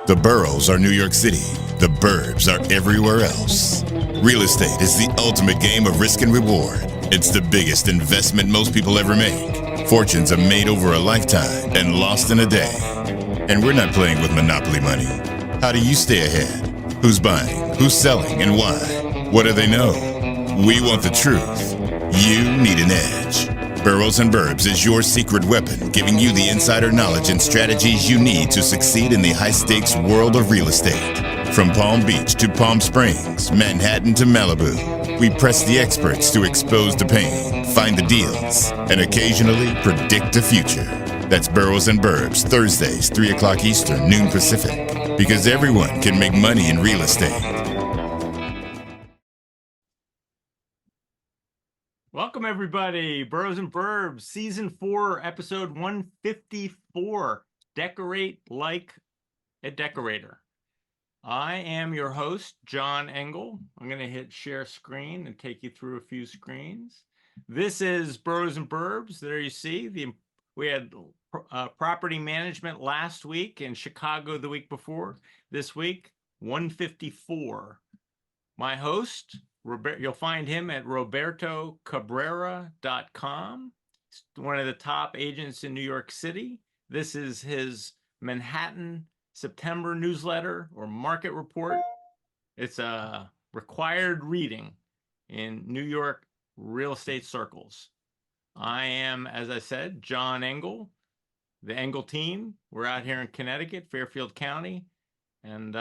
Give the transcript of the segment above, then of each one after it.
The boroughs are New York City. The burbs are everywhere else. Real estate is the ultimate game of risk and reward. It's the biggest investment most people ever make. Fortunes are made over a lifetime and lost in a day. And we're not playing with monopoly money. How do you stay ahead? Who's buying? Who's selling? And why? What do they know? We want the truth. You need an edge. Boroughs and Burbs is your secret weapon, giving you the insider knowledge and strategies you need to succeed in the high-stakes world of real estate. From Palm Beach to Palm Springs, Manhattan to Malibu, we press the experts to expose the pain, find the deals, and occasionally predict the future. That's Boroughs and Burbs, Thursdays, 3 o'clock Eastern, noon Pacific. Because everyone can make money in real estate. Welcome, everybody. Boroughs and Burbs, Season 4, Episode 154. Decorate like a decorator. I am your host, John Engel. I'm going to hit share screen and take you through a few screens. This is Boroughs and Burbs. There you see. We had property management last week in Chicago the week before. This week, 154. My host, you'll find him at robertocabrera.com. He's one of the top agents in New York City. This is his Manhattan September newsletter or market report. It's a required reading in New York real estate circles. I am, as I said, John Engel, the Engel team. We're out here in Connecticut, Fairfield County. And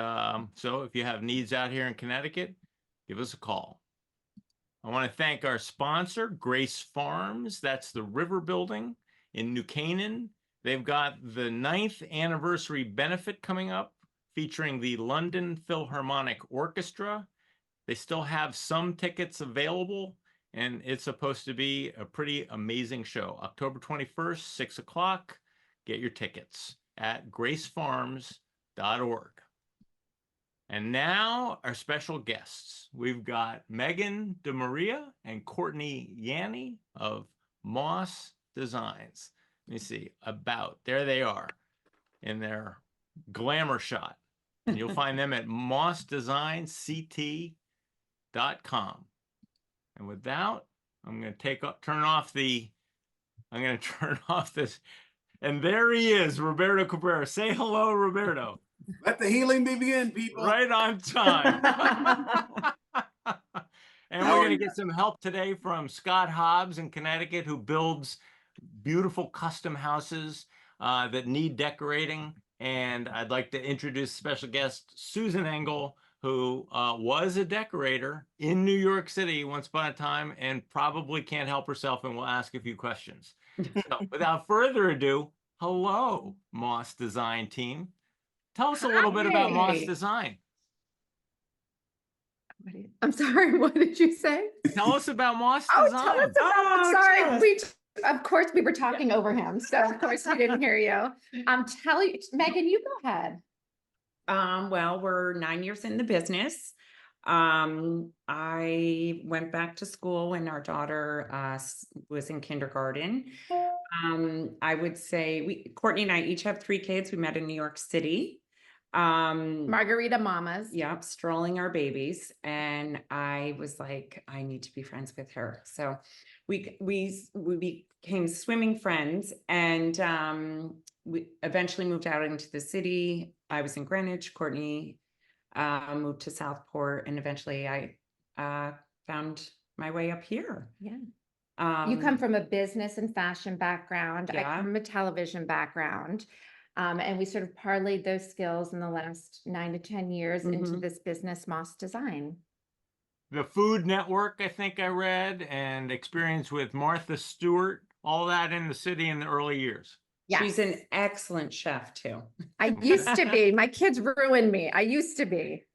so if you have needs out here in Connecticut, give us a call. I want to thank our sponsor, Grace Farms. That's the River Building in New Canaan. They've got the 9th anniversary benefit coming up featuring the London Philharmonic Orchestra. They still have some tickets available, and it's supposed to be a pretty amazing show. October 21st, 6 o'clock. Get your tickets at gracefarms.org. And now our special guests. We've got Meghan DeMaria and Courtney Yanni of Moss Designs. Let me see, there they are in their glamour shot. And you'll find them at mossdesignsct.com. And with that, I'm going to turn off this. And there he is, Roberto Cabrera. Say hello, Roberto. Let the healing begin, people. Right on time. And we're going to get some help today from Scott Hobbs in Connecticut, who builds beautiful custom houses that need decorating. And I'd like to introduce special guest Susan Engel, who was a decorator in New York City once upon a time and probably can't help herself and will ask a few questions. So without further ado, hello, Moss Design team. Tell us a little bit about Moss Design. I'm sorry, what did you say? Tell us about Moss Tell Design. us about, sorry, of course we were talking over him, so of course we didn't hear you. Tell you, Meghan, you go ahead. Well, we're 9 years in the business. I went back to school when our daughter was in kindergarten. I would say Courtney and I each have 3 kids. We met in New York City. Margarita mamas. Yep, strolling our babies. And I was like, I need to be friends with her. So we became swimming friends, and we eventually moved out into the city. I was in Greenwich. Courtney moved to Southport, and eventually I found my way up here. Yeah. You come from a business and fashion background. Yeah. I come from a television background. And we sort of parlayed those skills in the last 9 to 10 years into this business, Moss Design. The Food Network, I think I read, and experience with Martha Stewart, all that in the city in the early years. Yeah. She's an excellent chef too. I used to be. My kids ruined me. I used to be.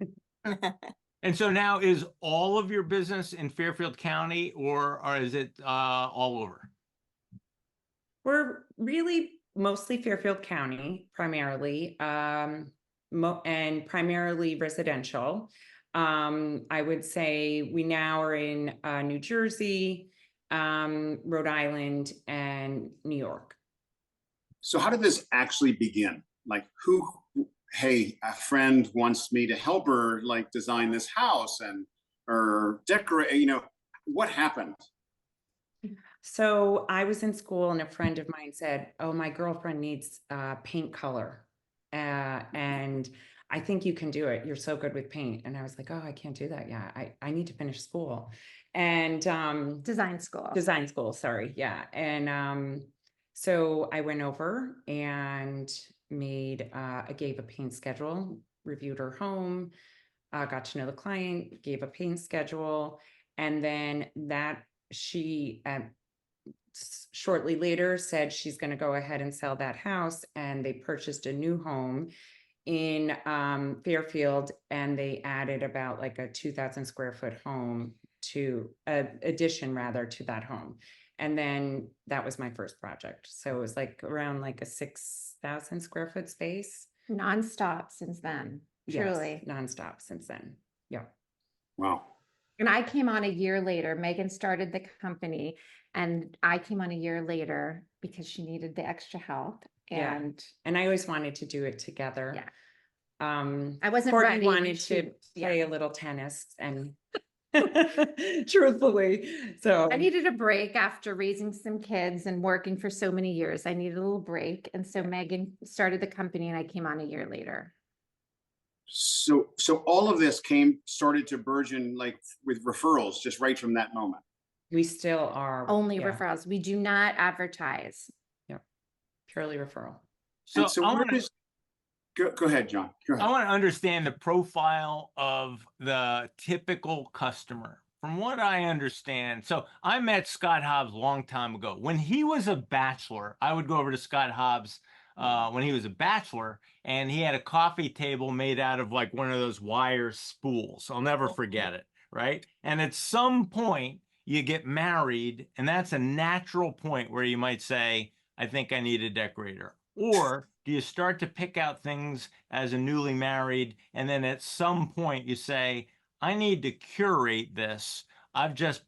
And so now, is all of your business in Fairfield County, or is it all over? We're really mostly Fairfield County, primarily, and primarily residential. I would say we now are in New Jersey, Rhode Island, and New York. So how did this actually begin? Like, who hey, a friend wants me to help her like design this house or decorate, what happened? So I was in school and a friend of mine said, oh, my girlfriend needs paint color. And I think you can do it. You're so good with paint. And I was like, oh, I can't do that. Yeah, I need to finish school. And Design school. design school, sorry. Yeah. And so I went over and gave a paint schedule, reviewed her home, got to know the client, gave a paint schedule. And then she shortly later said she's going to go ahead and sell that house, and they purchased a new home in Fairfield, and they added about like a 2,000 square foot home addition rather to that home. And then that was my first project. So it was like around like a 6,000 square foot space. Nonstop since then, truly. Yes, nonstop since then. Yeah. Wow. And I came on a year later. Megan started the company, and I came on a year later because she needed the extra help. And I always wanted to do it together. Yeah. I wasn't Courtney ready wanted when to play a little tennis, and truthfully, so I needed a break after raising some kids and working for so many years. I needed a little break. And so Megan started the company, and I came on a year later. So all of this started to burgeon like with referrals just right from that moment. we still are Only referrals. We do not advertise. purely referral. So, And so I where want to does go ahead, John. Go ahead. I want to understand the profile of the typical customer. From what I understand, so I met Scott Hobbs a long time ago. When he was a bachelor, I would go over to Scott Hobbs when he was a bachelor, and he had a coffee table made out of like one of those wire spools. I'll never forget it, right? And at some point, you get married, and that's a natural point where you might say, I think I need a decorator. Or do you start to pick out things as a newly married, and then at some point you say, I need to curate this. I've just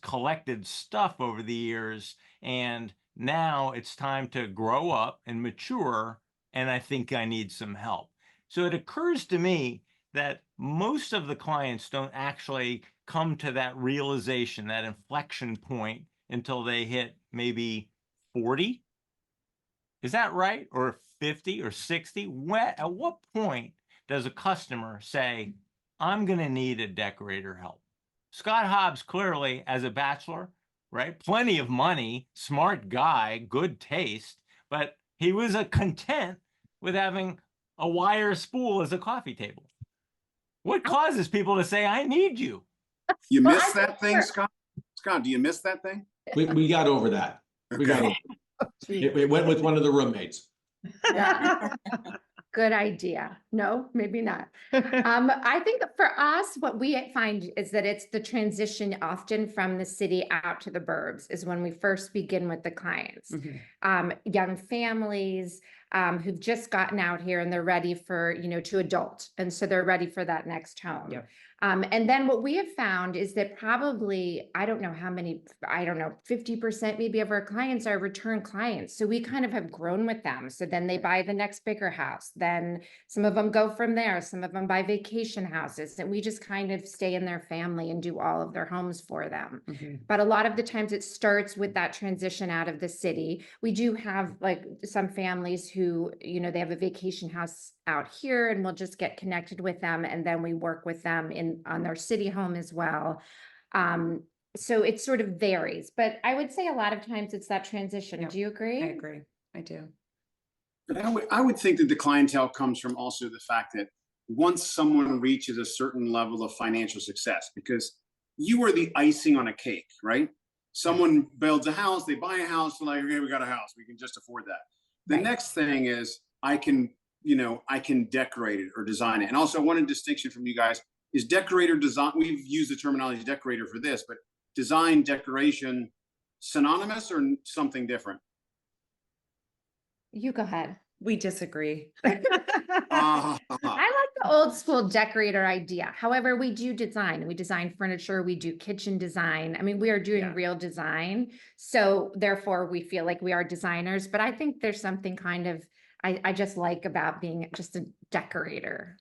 collected stuff over the years, and now it's time to grow up and mature, and I think I need some help. So it occurs to me that most of the clients don't actually come to that realization, that inflection point, until they hit maybe 40. Is that right? Or 50 or 60? At what point does a customer say, I'm going to need a decorator help? Scott Hobbs clearly, as a bachelor, right? Plenty of money, smart guy, good taste, but he was content with having a wire spool as a coffee table. What causes people to say, I need you? You missed that thing, Scott? Scott, do you miss that thing? We got over that. We got over it. It went with one of the roommates. Good idea. No, maybe not. I think for us, what we find is that it's the transition often from the city out to the burbs is when we first begin with the clients. Young families who've just gotten out here, and they're ready for, to adult. And so they're ready for that next home. And then what we have found is that probably, I don't know how many, 50% maybe of our clients are return clients. So we kind of have grown with them. So then they buy the next bigger house. Then some of them go from there. Some of them buy vacation houses, and we just kind of stay in their family and do all of their homes for them. But a lot of the times it starts with that transition out of the city. We do have like some families who, they have a vacation house out here, and we'll just get connected with them. And then we work with them on their city home as well. So it sort of varies, but I would say a lot of times it's that transition. Do you agree? I agree. I do. But I would think that the clientele comes from also the fact that once someone reaches a certain level of financial success, because you are the icing on a cake, right? Someone builds a house, they buy a house, they're like, okay, we got a house, we can just afford that. The next thing is I can decorate it or design it. And also one distinction from you guys is decorator design. We've used the terminology decorator for this, but design, decoration, synonymous or something different? You go ahead. We disagree. I like the old school decorator idea. However, we do design. We design furniture. We do kitchen design. I mean, we are doing real design. So therefore, we feel like we are designers. But I think there's something kind of I just like about being just a decorator.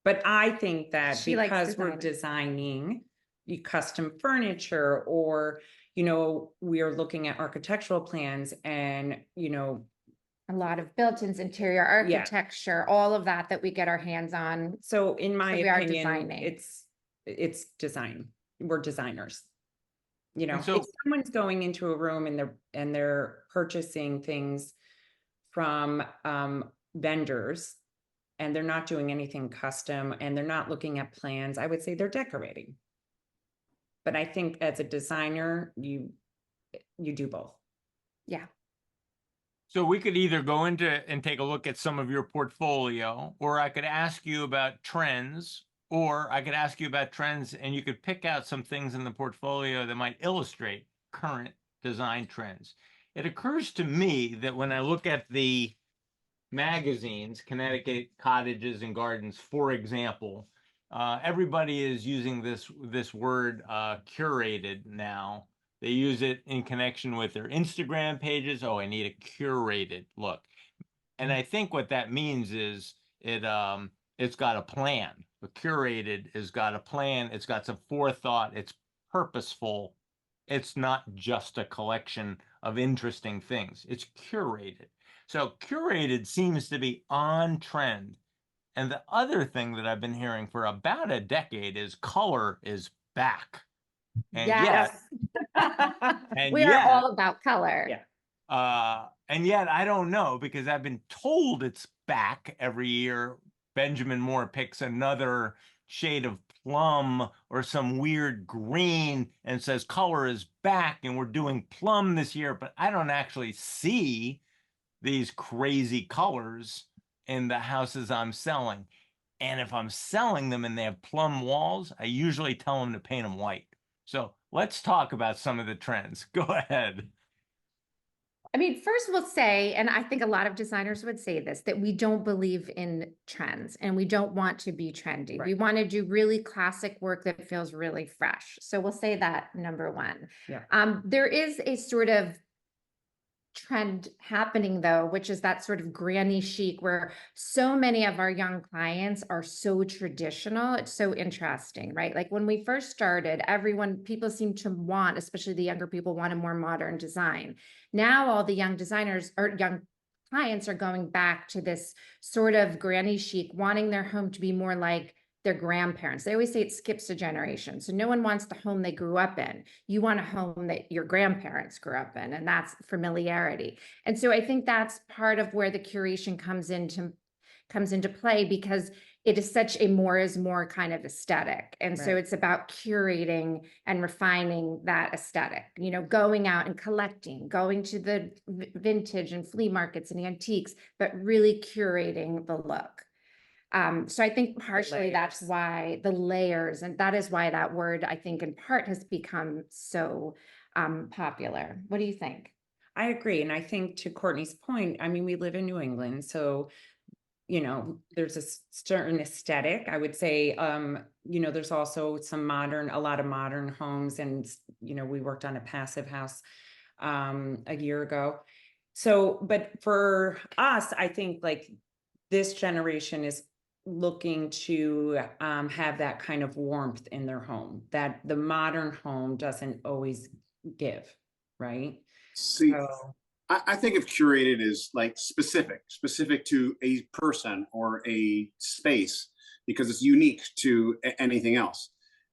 But I think that She likes because we're designing. designing custom furniture, or, we are looking at architectural plans and, A lot of built-ins, interior architecture, all of that we get our hands on. so in my So we are opinion, designing. it's design. We're designers. And so- If someone's going into a room and they're purchasing things from vendors, and they're not doing anything custom, and they're not looking at plans, I would say they're decorating. But I think as a designer, you do both. Yeah. So we could either go into and take a look at some of your portfolio, or I could ask you about trends, or I could ask you about trends and you could pick out some things in the portfolio that might illustrate current design trends. It occurs to me that when I look at the magazines, Connecticut Cottages and Gardens, for example, everybody is using this word curated now. They use it in connection with their Instagram pages. Oh, I need a curated look. And I think what that means is it's got a plan. The curated has got a plan. It's got some forethought. It's purposeful. It's not just a collection of interesting things. It's curated. So curated seems to be on trend. And the other thing that I've been hearing for about a decade is color is back. And Yes. and We are all about color. Yeah. and yet I don't know, because I've been told it's back every year. Benjamin Moore picks another shade of plum or some weird green and says color is back and we're doing plum this year, but I don't actually see these crazy colors in the houses I'm selling. And if I'm selling them and they have plum walls, I usually tell them to paint them white. So let's talk about some of the trends. Go ahead. I mean, first we'll say, and I think a lot of designers would say this, that we don't believe in trends and we don't want to be trendy. Right. We want to do really classic work that feels really fresh. So we'll say that number one. Yeah. There is a sort of trend happening though, which is that sort of granny chic where so many of our young clients are so traditional. It's so interesting, right? Like when we first started, people seem to want, especially the younger people, want a more modern design. Now all the young designers or young clients are going back to this sort of granny chic, wanting their home to be more like their grandparents. They always say it skips a generation. So no one wants the home they grew up in. You want a home that your grandparents grew up in, and that's familiarity. And so I think that's part of where the curation comes into play, because it is such a more is more kind of aesthetic. And so Right. it's about curating and refining that aesthetic, going out and collecting, going to the vintage and flea markets and antiques, but really curating the look. So I think partially that's layers. why the layers, and that is why that word, I think in part has become so popular. What do you think? I agree. And I think to Courtney's point, I mean, we live in New England, so, there's a certain aesthetic. I would say, there's also a lot of modern homes, and, we worked on a passive house a year ago. So, but for us, I think like this generation is looking to have that kind of warmth in their home that the modern home doesn't always give, right? See, So, I think of curated as like specific to a person or a space, because it's unique to anything else.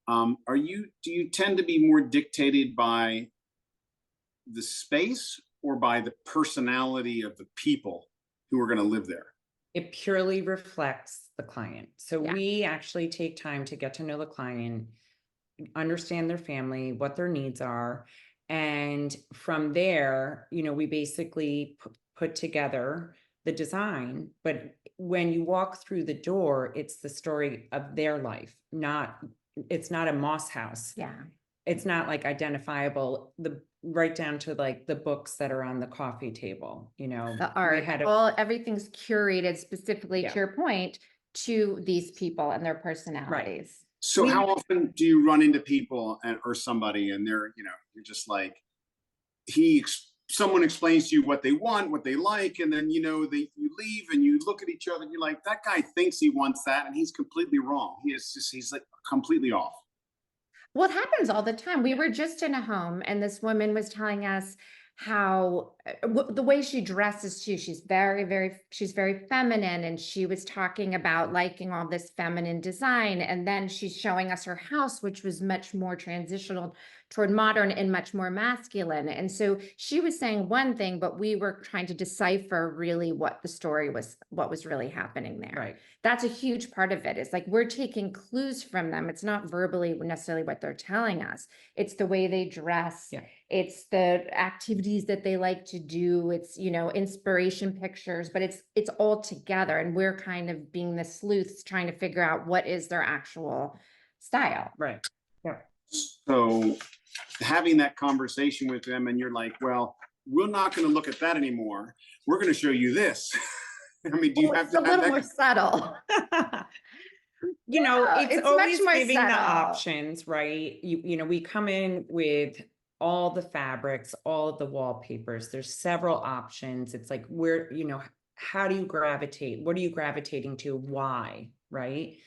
Do you tend to be more dictated by the space or by the personality of the people who are going to live there? it purely reflects the client. So Yeah. we actually take time to get to know the client, understand their family, what their needs are. And from there, we basically put together the design. But when you walk through the door, it's the story of their life, it's not a moss house. Yeah. It's not like identifiable, right down to like the books that are on the coffee table, The art, everything's curated specifically Yeah. to your point to these people and their personalities. So how often do you run into people or somebody and they're, you're just like, he someone explains to you what they want, what they like, and then, you leave and you look at each other and you're like, that guy thinks he wants that and he's completely wrong. He's like completely off. Well, it happens all the time. We were just in a home and this woman was telling us how the way she dresses too, she's very feminine, and she was talking about liking all this feminine design. And then she's showing us her house, which was much more transitional toward modern and much more masculine. And so she was saying one thing, but we were trying to decipher really what the story was, what was really happening there. Right. That's a huge part of it. It's like we're taking clues from them. It's not verbally necessarily what they're telling us. It's the way they dress. Yeah. It's the activities that they like to do. It's, inspiration pictures, but it's all together. And we're kind of being the sleuths trying to figure out what is their actual style. Right. Yeah. So having that conversation with them and you're like, well, we're not going to look at that anymore. We're going to show you this. I mean, do you have It's to a have little that? more subtle. It's it's always much more giving the subtle. options, right? We come in with all the fabrics, all of the wallpapers. There's several options. It's like, how do you gravitate? What are you gravitating to? Why? Right?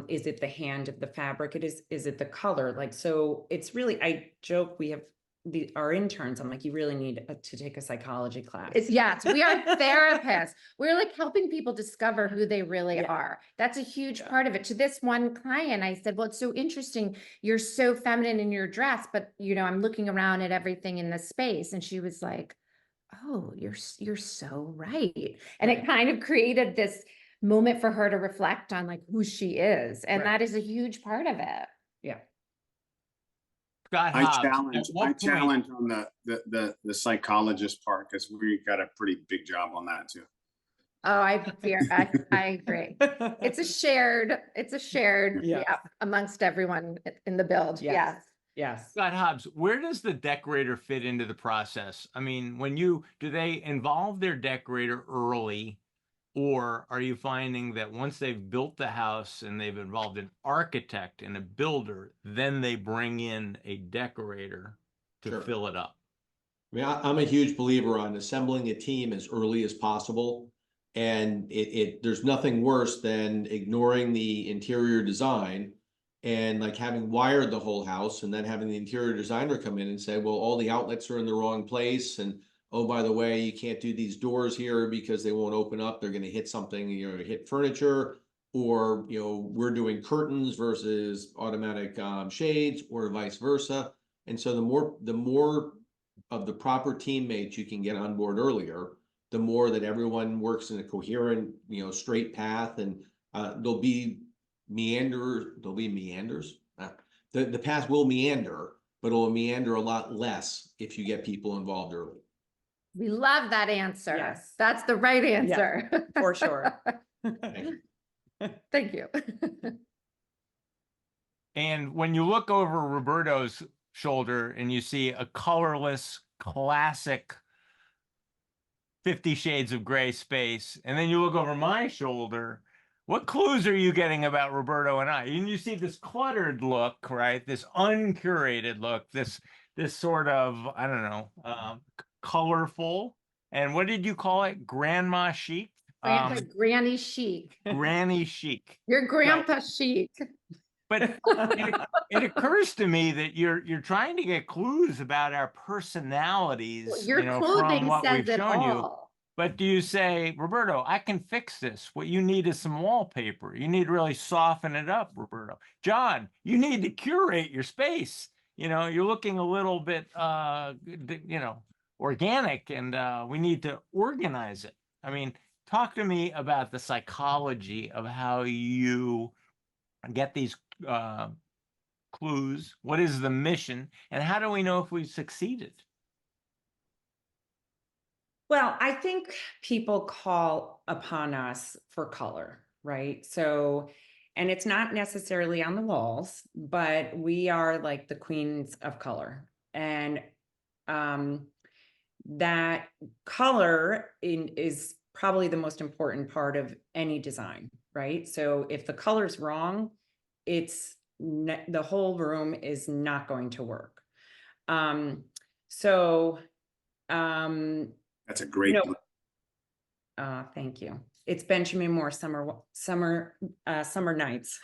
Is it the hand of the fabric? Is it the color? Like, so it's really, I joke, we have our interns. I'm like, you really need to take a psychology class. Yes, we are therapists. We're like helping people discover who they really Yeah. are. That's a huge part of it. To this one client, I said, well, it's so interesting. You're so feminine in your dress, but I'm looking around at everything in the space. And she was like, oh, you're so right. And it kind of created this moment for her to reflect on like who she is. And Right. that is a huge part of it. Yeah. Scott I Hobbs, challenge at what point- on the psychologist part, because we got a pretty big job on that too. Oh, I agree. It's a shared, Yeah. amongst everyone in the build. Yes. Yes. Yes. Scott Hobbs, where does the decorator fit into the process? I mean, do they involve their decorator early, or are you finding that once they've built the house and they've involved an architect and a builder, then they bring in a decorator to Sure. fill it up? I mean, I'm a huge believer on assembling a team as early as possible. And there's nothing worse than ignoring the interior design and like having wired the whole house and then having the interior designer come in and say, well, all the outlets are in the wrong place. And oh, by the way, you can't do these doors here because they won't open up. They're going to hit something, hit furniture, or, we're doing curtains versus automatic shades or vice versa. And so the more of the proper teammates you can get on board earlier, the more that everyone works in a coherent, straight path, and there'll be meanders. The path will meander, but it'll meander a lot less if you get people involved early. We love that answer. Yes. That's the right answer. For sure. Thank you. Thank you. And when you look over Roberto's shoulder and you see a colorless, classic 50 Shades of Grey space, and then you look over my shoulder, what clues are you getting about Roberto and I? And you see this cluttered look, right? This uncurated look, this sort of, I don't know, colorful. And what did you call it? Grandma chic? Granny chic. Granny chic. Your grandpa chic. But it occurs to me that you're trying to get clues about our personalities, Your from clothing what says we've it shown you. all. But do you say, Roberto, I can fix this. What you need is some wallpaper. You need to really soften it up, Roberto. John, you need to curate your space. You're looking a little bit, organic, and we need to organize it. I mean, talk to me about the psychology of how you get these clues. What is the mission? And how do we know if we've succeeded? Well, I think people call upon us for color, right? So, and it's not necessarily on the walls, but we are like the queens of color. And that color is probably the most important part of any design, right? So if the color's wrong, the whole room is not going to work. So That's a great. No. Thank you. It's Benjamin Moore summer nights.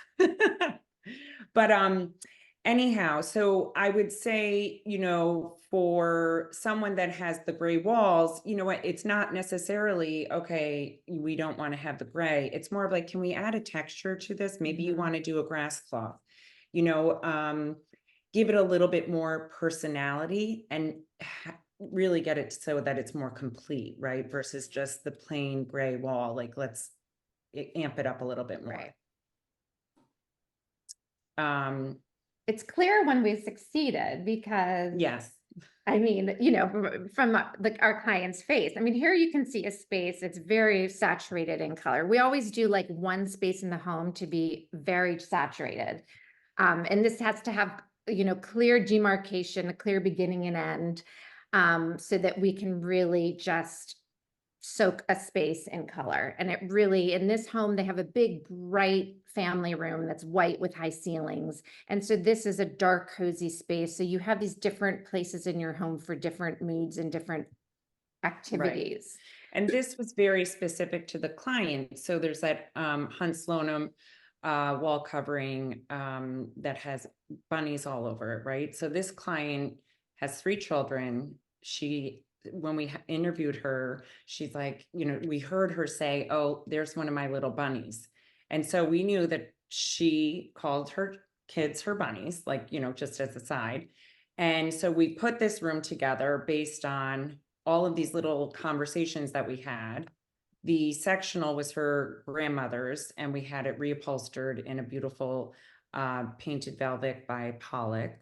But anyhow, so I would say, for someone that has the gray walls, you know what, it's not necessarily, okay, we don't want to have the gray. It's more of like, can we add a texture to this? Maybe you want to do a grass cloth, give it a little bit more personality and really get it so that it's more complete, right? Versus just the plain gray wall. Like, let's amp it up a little bit more. Right. It's clear when we succeeded because yes, I mean, from our client's face. I mean, here you can see a space that's very saturated in color. We always do like one space in the home to be very saturated. And this has to have, clear demarcation, a clear beginning and end, so that we can really just soak a space in color. And it really, in this home, they have a big, bright family room that's white with high ceilings. And so this is a dark, cozy space. So you have these different places in your home for different moods and different activities. Right. And this was very specific to the client. So there's that Huntsloanum wall covering that has bunnies all over it, right? So this client has 3 children. When we interviewed her, she's like, we heard her say, oh, there's one of my little bunnies. And so we knew that she called her kids her bunnies, like, just as a side. And so we put this room together based on all of these little conversations that we had. The sectional was her grandmother's, and we had it reupholstered in a beautiful painted velvet by Pollock.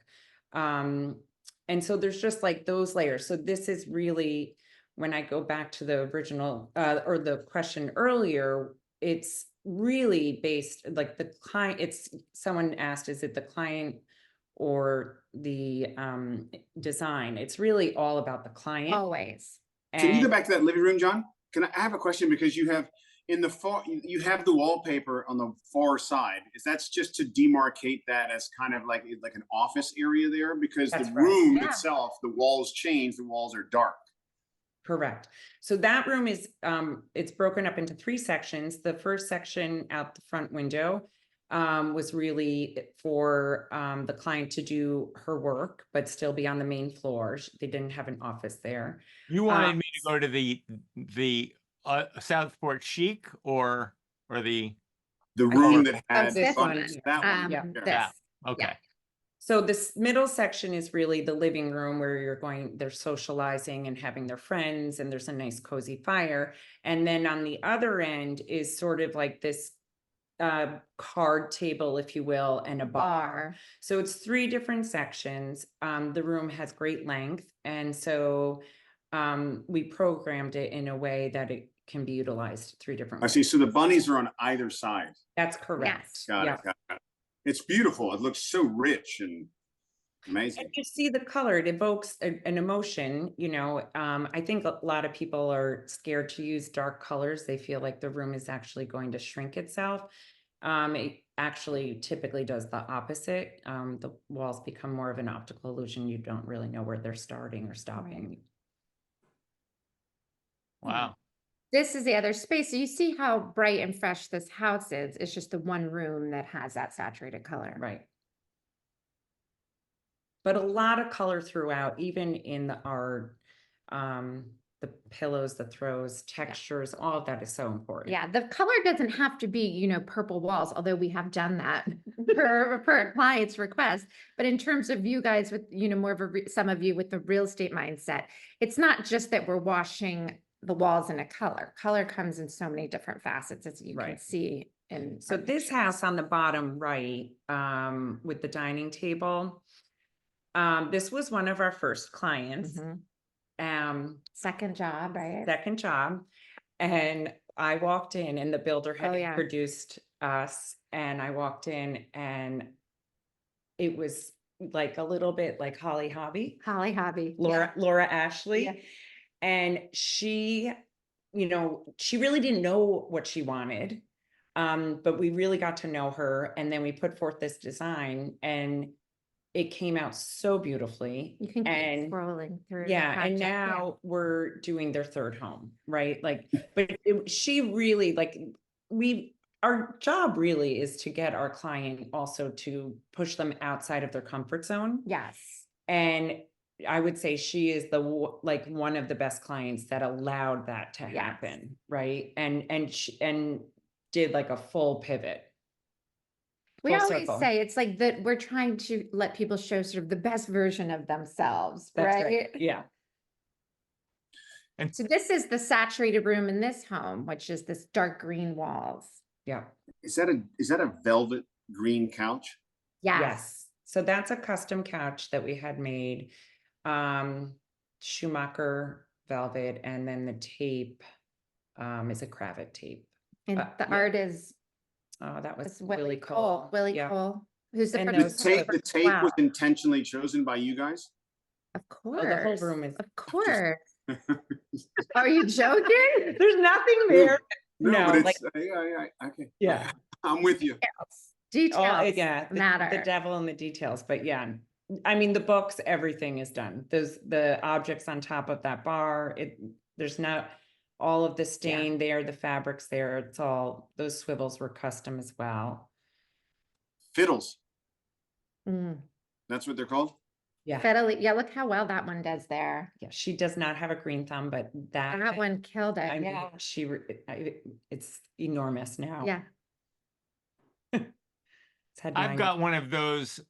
And so there's just like those layers. So this is really, when I go back to the original or the question earlier, it's really based, like the client, someone asked, is it the client or the design? It's really all about the client. Always. Can you go back to that living room, John? I have a question, because you have you have the wallpaper on the far side. That's just to demarcate that as kind of like an office area there, because That's the right. room itself, the walls change, the walls are dark. Correct. So that room is, it's broken up into 3 sections. The first section out the front window was really for the client to do her work, but still be on the main floor. They didn't have an office there. You wanted me to go to the Southport Chic or the room that had this one. that one. Yeah. yeah. Okay. Yeah. So this middle section is really the living room where they're socializing and having their friends, and there's a nice cozy fire. And then on the other end is sort of like this card table, if you will, and a bar. So it's 3 different sections. The room has great length. And so we programmed it in a way that it can be utilized 3 different ways. I see. So the bunnies are on either side. That's correct. Yes. Got it. It's beautiful. It looks so rich and amazing. And you see the color, it evokes an emotion. I think a lot of people are scared to use dark colors. They feel like the room is actually going to shrink itself. It actually typically does the opposite. The walls become more of an optical illusion. You don't really know where they're starting or stopping. Wow. This is the other space. So you see how bright and fresh this house is. It's just the one room that has that saturated color. Right. But a lot of color throughout, even in the art, the pillows, the throws, textures, all of that is so important. Yeah, the color doesn't have to be, purple walls, although we have done that per a client's request. But in terms of you guys with, more of some of you with the real estate mindset, it's not just that we're washing the walls in a color. Color comes in so many different facets, as you can see. And so this house on the bottom right, with the dining table, this was one of our first clients. Second job, right? Second job. And I walked in, and the builder had introduced us, and I walked in, and it was like a little bit like Holly Hobby. Laura Ashley. Yeah. And she, she really didn't know what she wanted. But we really got to know her. And then we put forth this design, and it came out so beautifully. You can keep And scrolling through. the yeah, and project, yeah. now we're doing their third home, right? Like, but she really like, our job really is to get our client also to push them outside of their comfort zone. Yes. And I would say she is like one of the best clients that allowed that to Yes. happen, right? And did like a full pivot. We Full always circle. say it's like that we're trying to let people show sort of the best version of themselves, That's right? Yeah. So this is the saturated room in this home, which is this dark green walls. Yeah. Is that a velvet green couch? Yes. So that's a custom couch that we had made. Schumacher velvet, and then the tape is a cravat tape. And the yeah. art is Oh, that was Willie Willie Cole. Cole. Willie Yeah. Cole. Who's the And first those The tape Wow. was intentionally chosen by you guys? Of course. Oh, the whole room is. Of course. Are you joking? There's nothing there. No, No, but like, it's okay. yeah. I'm with you. Details Yeah, matter. the devil in the details, but yeah. I mean, the books, everything is done. The objects on top of that bar, there's not all of the stain there, the fabrics there. It's all, those swivels were custom as well. Fiddles. Mm. That's what they're called? Yeah. Fiddly. Yeah, look how well that one does there. Yeah, she does not have a green thumb, but That one killed it. I mean, Yeah. it's enormous now. Yeah. It's had I've 9 got one of those.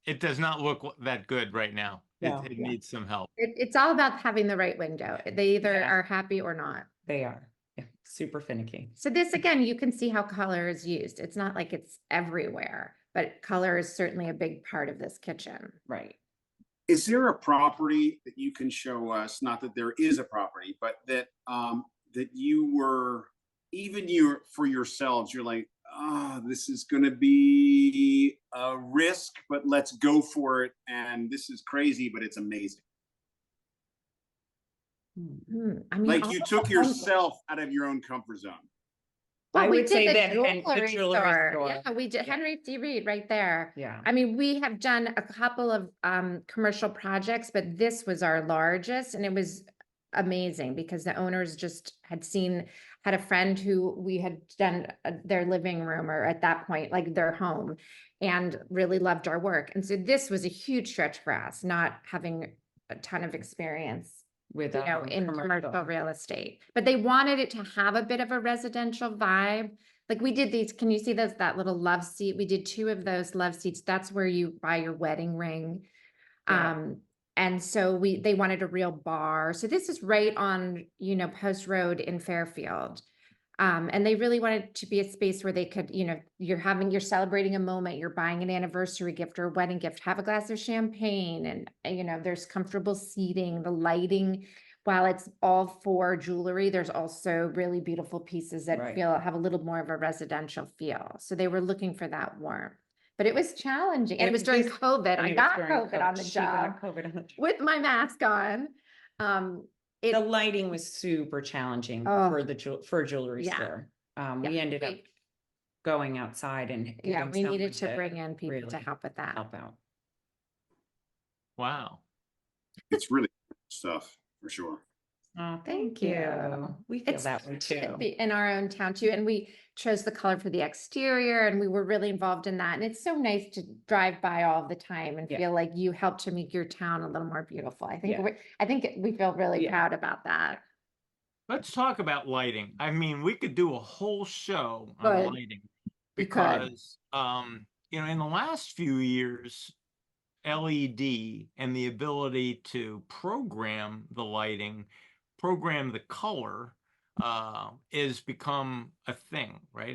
It does not look that good right now. No, It yeah. needs some help. It's all about having the right window. They either Yeah. are happy or not. They are. Yeah, super finicky. So this, again, you can see how color is used. It's not like it's everywhere, but color is certainly a big part of this kitchen. Right. Is there a property that you can show us? Not that there is a property, but that you were, even for yourselves, you're like, this is going to be a risk, but let's go for it. And this is crazy, but it's amazing. I mean, Like all you of took the yourself out of your own comfort zone. I we would did say the that, and the jewelry store. Yeah, we did Yeah. Henry C. Reed right there. Yeah. I mean, we have done a couple of commercial projects, but this was our largest, and it was amazing because the owners just had a friend who we had done their living room, or at that point, like their home, and really loved our work. And so this was a huge stretch for us, not having a ton of experience With in commercial real estate, but they wanted it to have a bit of a residential vibe. Like we did these, can you see that little love seat? We did 2 of those love seats. That's where you buy your wedding ring. Yeah. And so they wanted a real bar. So this is right on, Post Road in Fairfield. And they really wanted it to be a space where they could, you're celebrating a moment, you're buying an anniversary gift or a wedding gift, have a glass of champagne, and, there's comfortable seating, the lighting. While it's all for jewelry, there's also really beautiful pieces that Right. have a little more of a residential feel. So they were looking for that warmth. But it was challenging. And it was during COVID. I got COVID on the job with my mask on. The lighting was super challenging for a jewelry store. We ended up going outside and we needed to bring in people to help with that. Help out. Wow. It's really stuff for sure. Oh, Thank you. We feel that way too. In our own town too. And we chose the color for the exterior, and we were really involved in that. And it's so nice to drive by all the time and feel like you helped to make your town a little more beautiful. I think we feel really proud about that. Let's talk about lighting. I mean, we could do a whole show on Good. lighting because, in the last few years, LED and the ability to program the lighting, program the color, is become a thing, right?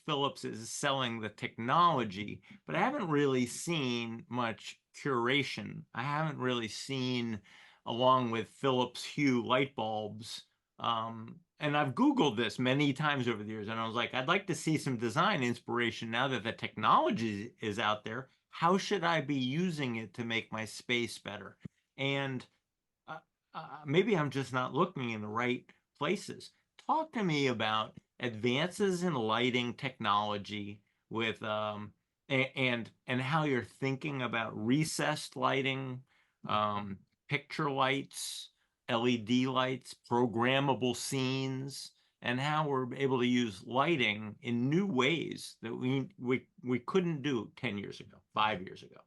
Philips is selling the technology, but I haven't really seen much curation. I haven't really seen, along with Philips Hue light bulbs, and I've Googled this many times over the years, and I was like, I'd like to see some design inspiration now that the technology is out there. How should I be using it to make my space better? And maybe I'm just not looking in the right places. Talk to me about advances in lighting technology with and how you're thinking about recessed lighting, picture lights, LED lights, programmable scenes, and how we're able to use lighting in new ways that we couldn't do 10 years ago, 5 years ago.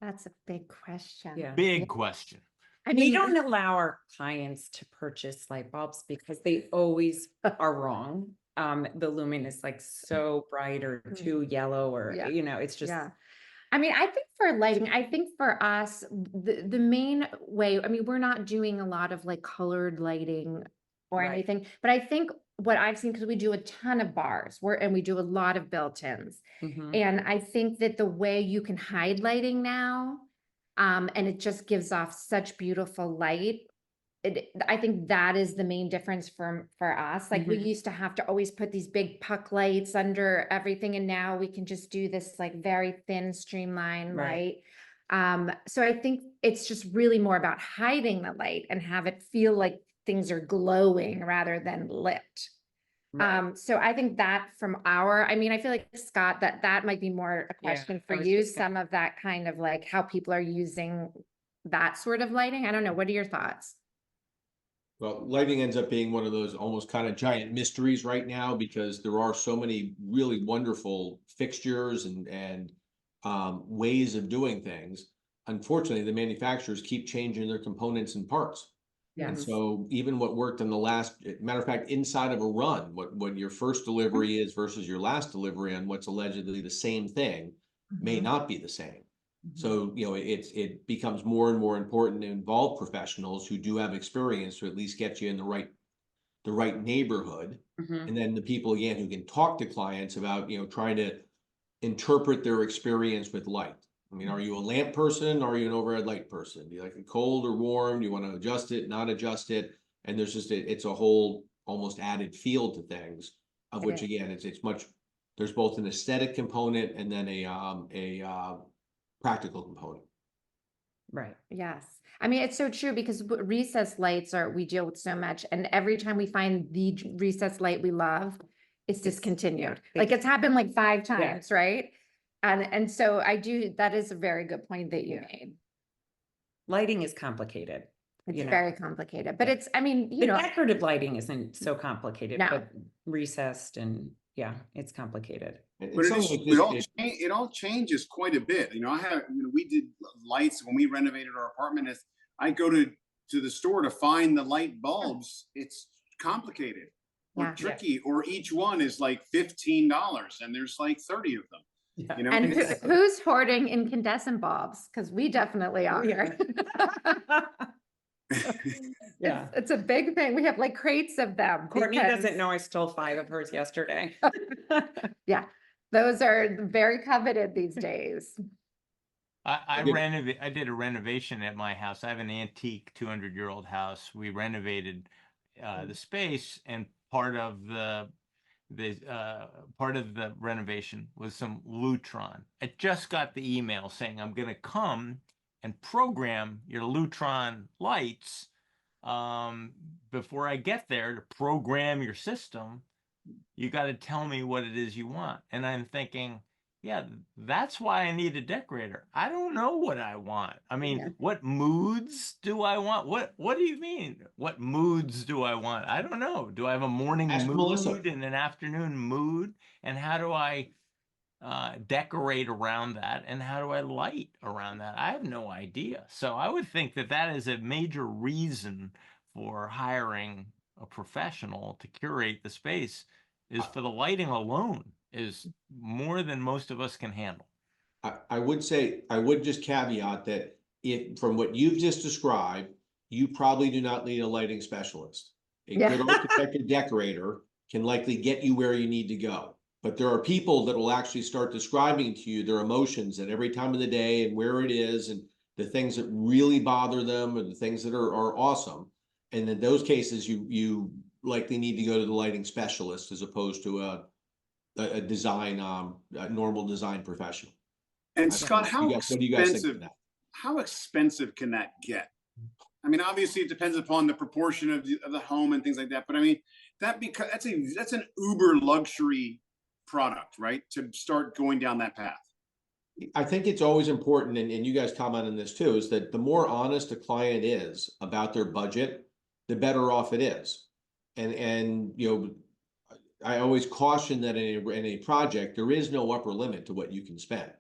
That's a big question. Yeah. Big question. I We mean, don't allow our clients to purchase light bulbs because they always are wrong. The lumen is like so bright or too yellow or, Yeah. it's just. yeah. I mean, I think for lighting, I think for us, the main way, I mean, we're not doing a lot of like colored lighting or Right. anything, but I think what I've seen, because we do a ton of bars, and we do a lot of built-ins. Mhm. And I think that the way you can hide lighting now, and it just gives off such beautiful light. I think that is the main difference for us. Like we Mhm. used to have to always put these big puck lights under everything, and now we can just do this like very thin streamline Right. light. So I think it's just really more about hiding the light and have it feel like things are glowing rather than lit. Right. So I think that I mean, I feel like Scott, that might be more a Yeah, question I for was you, just gonna- some of that kind of like how people are using that sort of lighting. I don't know. What are your thoughts? Well, lighting ends up being one of those almost kind of giant mysteries right now because there are so many really wonderful fixtures and ways of doing things. Unfortunately, the manufacturers keep changing their components and parts. And Yes. so even what worked in the last, matter of fact, inside of a run, what your first delivery is versus your last delivery on what's allegedly the same thing may not be the same. So, it becomes more and more important to involve professionals who do have experience to at least get you in the right neighborhood. Mhm. And then the people again who can talk to clients about, trying to interpret their experience with light. I mean, are you a lamp person? Or are you an overhead light person? Do you like it cold or warm? Do you want to adjust it, not adjust it? And there's just, it's a whole almost added feel to things, of It which is. again, it's much, there's both an aesthetic component and then a practical component. Right. Yes. I mean, it's so true because recess lights we deal with so much. And every time we find the recess light we love, it's discontinued. yeah, Like it's happened like 5 Yeah. times, right? And so that is a very good point that you made. Lighting is complicated. It's you know. very complicated, but Yeah. it's, I mean, The decorative lighting isn't so complicated, No. but recessed and it's complicated. And But some of it all changes quite a bit. We did lights when we renovated our apartment. As I go to the store to find the light bulbs, it's complicated or Yeah. tricky, or each one is like $15 and there's like 30 of them. Yeah. And Exactly. who's hoarding incandescent bulbs? Because we definitely are. Yeah. It's a big thing. We have like crates of them. Courtney because- doesn't know I stole 5 of hers yesterday. Yeah, those are very coveted these days. I Yeah. I did a renovation at my house. I have an antique 200-year-old house. We renovated the space, and part of the renovation was some Lutron. I just got the email saying I'm going to come and program your Lutron lights before I get there. To program your system, you got to tell me what it is you want. And I'm thinking, yeah, that's why I need a decorator. I don't know what I want. I mean, Yeah. what moods do I want? What do you mean? What moods do I want? I don't know. Do I have a morning Ask mood Melissa. and an afternoon mood? And how do I decorate around that? And how do I light around that? I have no idea. So I would think that is a major reason for hiring a professional to curate the space, is for the lighting alone is more than most of us can handle. I would just caveat that if, from what you've just described, you probably do not need a lighting specialist. A Yeah. good architect or decorator can likely get you where you need to go. But there are people that will actually start describing to you their emotions at every time of the day and where it is and the things that really bother them and the things that are awesome. And in those cases, you likely need to go to the lighting specialist as opposed to a design, a normal design professional. And I- Scott, what do you guys think of that? how expensive can that get? I mean, obviously it depends upon the proportion of the home and things like that. But I mean, that's an uber luxury product, right? To start going down that path. I think it's always important, and you guys comment on this too, is that the more honest a client is about their budget, the better off it is. And you know, I always caution that in a project, there is no upper limit to what you can spend.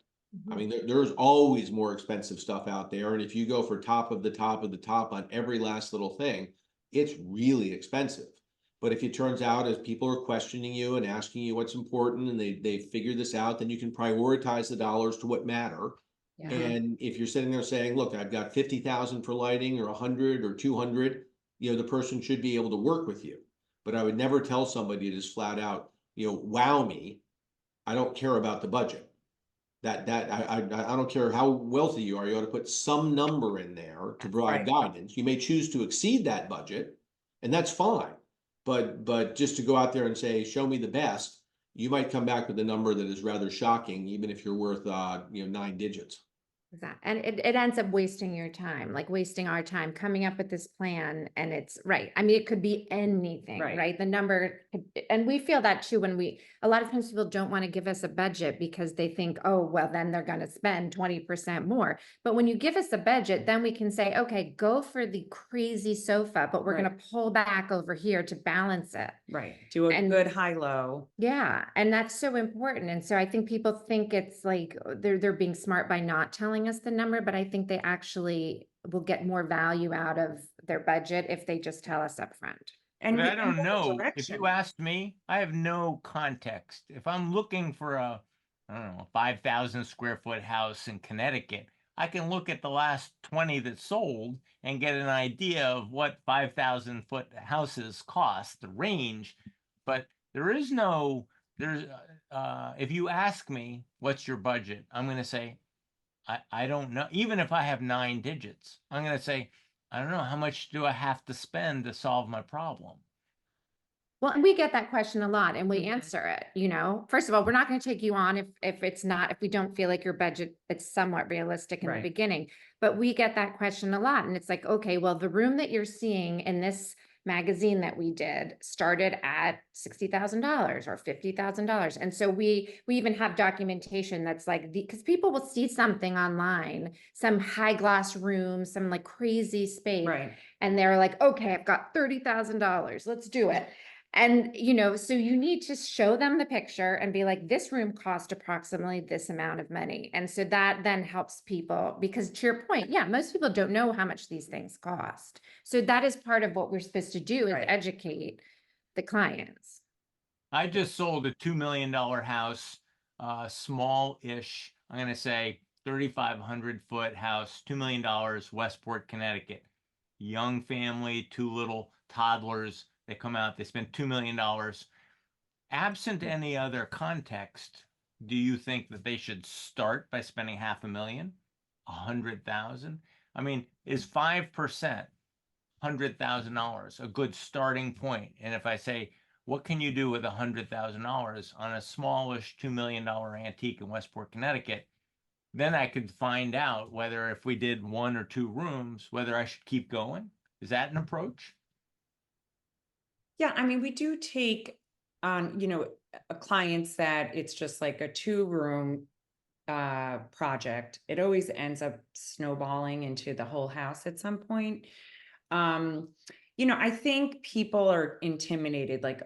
I mean, there's always more expensive stuff out there. And if you go for top of the top of the top on every last little thing, it's really expensive. But if it turns out as people are questioning you and asking you what's important and they figure this out, then you can prioritize the dollars to what matter. Yeah. And if you're sitting there saying, look, I've got 50,000 for lighting or 100 or 200, you know, the person should be able to work with you. But I would never tell somebody to just flat out, you know, wow me. I don't care about the budget. I don't care how wealthy you are. You ought to put some number in there to provide guidance. You may choose to exceed that budget, and that's fine. But just to go out there and say, show me the best, you might come back with a number that is rather shocking, even if you're worth 9 digits. Exactly. And it ends up wasting your time, like wasting our time coming up with this plan. And it's right. I mean, it could be anything, right? The number, and we feel that too, when a lot of times people don't want to give us a budget because they think, oh, well, then they're going to spend 20% more. But when you give us a budget, then we can say, okay, go for the crazy sofa, but we're going to pull back over here to balance it. Right. Do a good high-low. Yeah. And that's so important. And so I think people think it's like they're being smart by not telling us the number, but I think they actually will get more value out of their budget if they just tell us up front. And I don't know. If you asked me, I have no context. If I'm looking for a 5,000 square foot house in Connecticut, I can look at the last 20 that sold and get an idea of what 5,000 foot houses cost, the range. But if you ask me, what's your budget? I'm going to say, I don't know. Even if I have 9 digits, I'm going to say, I don't know, how much do I have to spend to solve my problem? Well, and we get that question a lot and we answer it, you know. First of all, we're not going to take you on if we don't feel like your budget, it's somewhat realistic in the beginning. But we get that question a lot. And it's like, okay, well, the room that you're seeing in this magazine that we did started at $60,000 or $50,000. And so we even have documentation that's like, because people will see something online, some high gloss room, some like crazy space. And they're like, okay, I've got $30,000. Let's do it. And, you know, so you need to show them the picture and be like, this room cost approximately this amount of money. And so that then helps people, because to your point, yeah, most people don't know how much these things cost. So that is part of what we're supposed to do is educate the clients. I just sold a $2 million house, small-ish, I'm going to say 3,500 foot house, $2 million, Westport, Connecticut. Young family, 2 little toddlers. They come out, they spend $2 million. Absent any other context, do you think that they should start by spending $500,000, $100,000? I mean, is 5%, $100,000 a good starting point? And if I say, what can you do with $100,000 on a smallish $2 million antique in Westport, Connecticut? Then I could find out whether if we did 1 or 2 rooms, whether I should keep going. Is that an approach? Yeah, I mean, we do take on, clients that it's just like a 2-room project. It always ends up snowballing into the whole house at some point. I think people are intimidated, like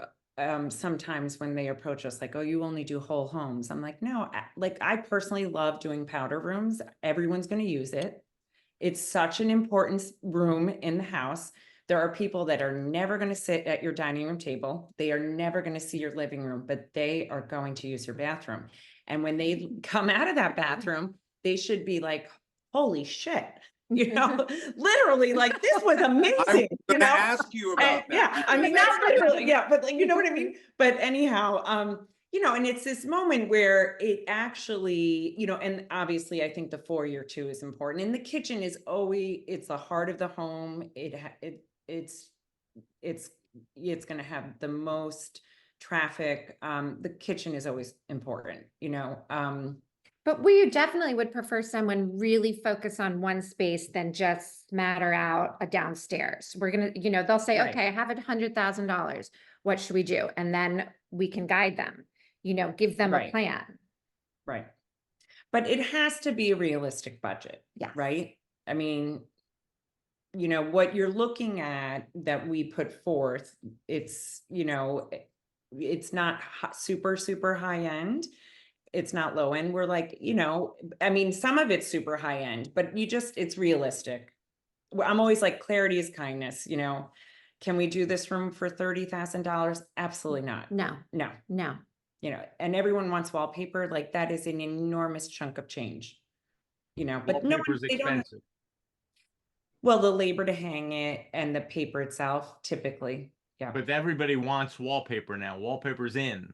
sometimes when they approach us like, oh, you only do whole homes. I'm like, no, I personally love doing powder rooms. Everyone's going to use it. It's such an important room in the house. There are people that are never going to sit at your dining room table. They are never going to see your living room, but they are going to use your bathroom. And when they come out of that bathroom, they should be like, holy shit, literally, like, this was amazing. I'm going to ask you about that. Yeah, I mean, not literally, yeah, but you know what I mean? But anyhow, and it's this moment where it actually, and obviously I think the foyer too is important. And the kitchen is always, it's the heart of the home. It's going to have the most traffic. The kitchen is always important, But we definitely would prefer someone really focus on one space than just matter out a downstairs. We're going to, they'll say, okay, I have $100,000. What should we do? And then we can guide them. give them a Right. plan. Right. But it has to be a realistic budget. Yes. Right? I mean, what you're looking at that we put forth, it's, it's not super, super high end. It's not low end. We're like, I mean, some of it's super high end, but it's realistic. I'm always like, clarity is kindness, Can we do this room for $30,000? Absolutely not. No, No. no. And everyone wants wallpaper, like that is an enormous chunk of change, but no, Wallpaper's they don't. expensive. Well, the labor to hang it and the paper itself, typically, yeah, But everybody wants wallpaper now. Wallpaper's in.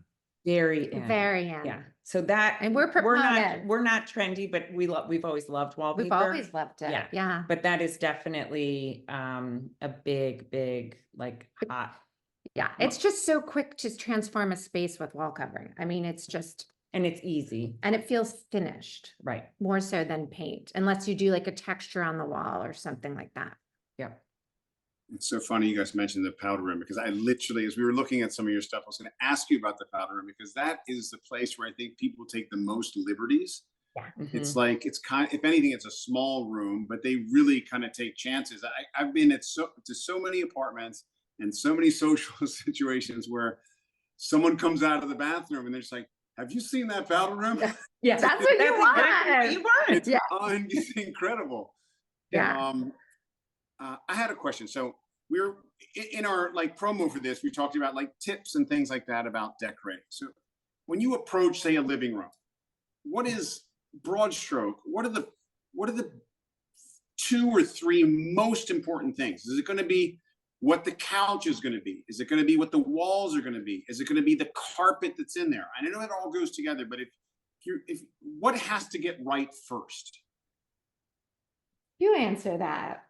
very in. Very in. Yeah, so that, And we're proponents. we're not trendy, but we've always loved wallpaper. We've always loved it. Yeah. Yeah. But that is definitely a big, like, hot, Yeah. It's just so quick to transform a space with wall covering. I mean, it's just, and it's easy, and it feels finished right? more so than paint, unless you do like a texture on the wall or something like that. Yeah. It's so funny you guys mentioned the powder room, because I literally, as we were looking at some of your stuff, I was going to ask you about the powder room, because that is the place where I think people take the most liberties. Yeah. It's like, it's kind of, if anything, it's a small room, but they really kind of take chances. I've been to so many apartments and so many social situations where someone comes out of the bathroom and they're just like, have you seen that powder room? Yeah, That's what you want. exactly what you want. It's, Yeah. it's incredible. Yeah. I had a question. So we're in our like promo for this, we talked about like tips and things like that about decorating. So when you approach, say, a living room, what is broad stroke? What are the 2 or 3 most important things? Is it going to be what the couch is going to be? Is it going to be what the walls are going to be? Is it going to be the carpet that's in there? I know it all goes together, but if what has to get right first? You answer that.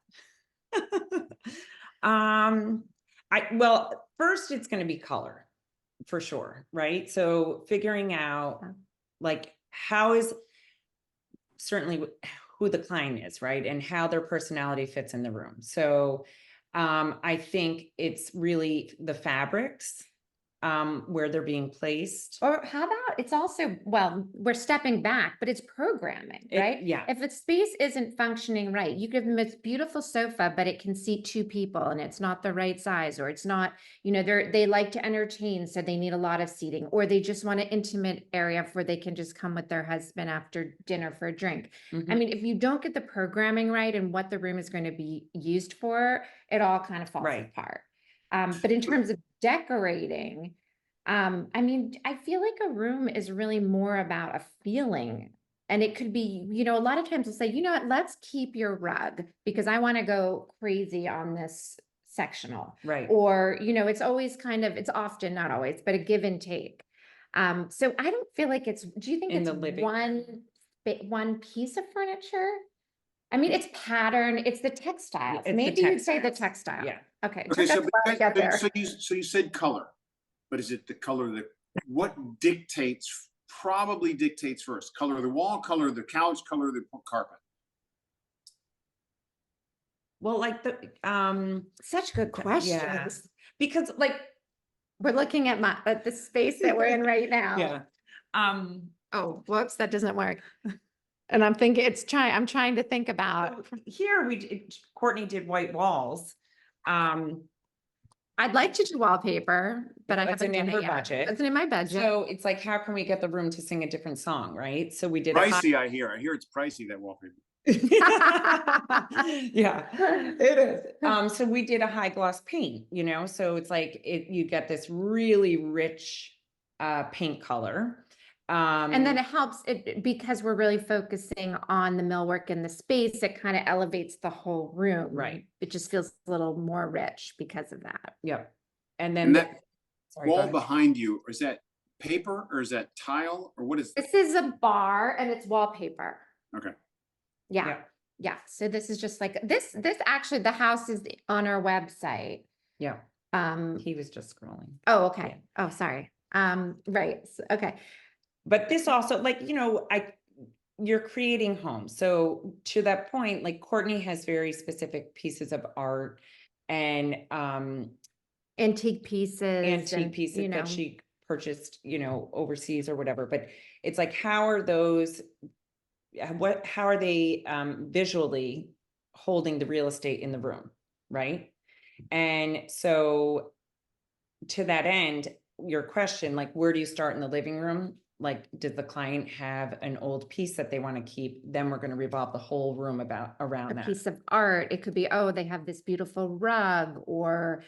Well, first it's going to be color for sure, right? So figuring out like how is certainly who the client is, right? And how their personality fits in the room. So I think it's really the fabrics, where they're being placed. Or how about it's also, well, we're stepping back, but it's programming, right? Yeah. If a space isn't functioning right, you give them this beautiful sofa, but it can seat 2 people and it's not the right size, or it's not, they like to entertain, so they need a lot of seating, or they just want an intimate area where they can just come with their husband after dinner for a drink. Mhm. I mean, if you don't get the programming right and what the room is going to be used for, it all kind of falls Right. apart. But in terms of decorating, I mean, I feel like a room is really more about a feeling. And it could be, a lot of times we'll say, what, let's keep your rug because I want to go crazy on this sectional. Right. Or, it's always it's often, not always, but a give and take. So I don't feel like do you think In it's the living- one piece of furniture? I mean, it's pattern, it's the textiles. It's the Maybe you'd say the textiles. textile. Yeah. Okay. Okay, Took us a while to get there. so you said color, but is it the color that what probably dictates first? Color of the wall, color of the couch, color of the carpet? Well, like Such good questions. yeah. Because like, We're looking at the space that we're in right now. yeah. Oh, whoops, that doesn't work. And I'm thinking I'm trying to think about, Here Courtney did white walls. I'd like to do wallpaper, but I That's haven't in done her it yet. budget. It's in my budget. So it's like, how can we get the room to sing a different song, right? So we did Pricey, I hear it's pricey, that wallpaper. yeah, it is. So we did a high gloss paint, so it's like you get this really rich paint color. And then it helps because we're really focusing on the millwork in the space, it kind of elevates the whole room. Right. It just feels a little more rich because of that. Yep. And then And that sorry, go wall ahead. behind you, is that paper or is that tile or what is? This is a bar and it's wallpaper. Okay. Yeah. Yeah. Yeah. So this is just like this actually, the house is on our website. Yeah. Um, He was just scrolling. oh, okay. Oh, sorry. Right. Okay. But this also, like, you're creating homes. So to that point, like Courtney has very specific pieces of art and Antique pieces. antique and, pieces that she purchased, you know, overseas or whatever, but it's like, how are those, how are they visually holding the real estate in the room, right? And so to that end, your question, like, where do you start in the living room? Like, does the client have an old piece that they want to keep? Then we're going to revolve the whole room around A that. piece of art. It could be, oh, they have this beautiful rug, or,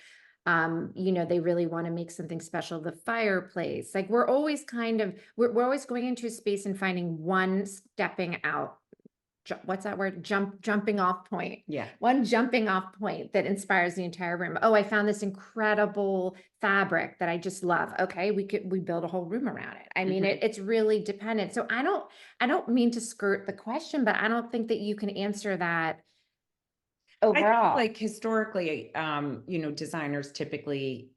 you know, they really want to make something special, the fireplace. Like, we're always kind of, we're always going into a space and finding one stepping out. What's that word? Jumping off point. Yeah. One jumping off point that inspires the entire room. Oh, I found this incredible fabric that I just love. Okay, we build a whole room around it. I mean, it's really dependent. So I don't mean to skirt the question, but I don't think that you can answer that I think, overall. like, historically, you know, designers typically,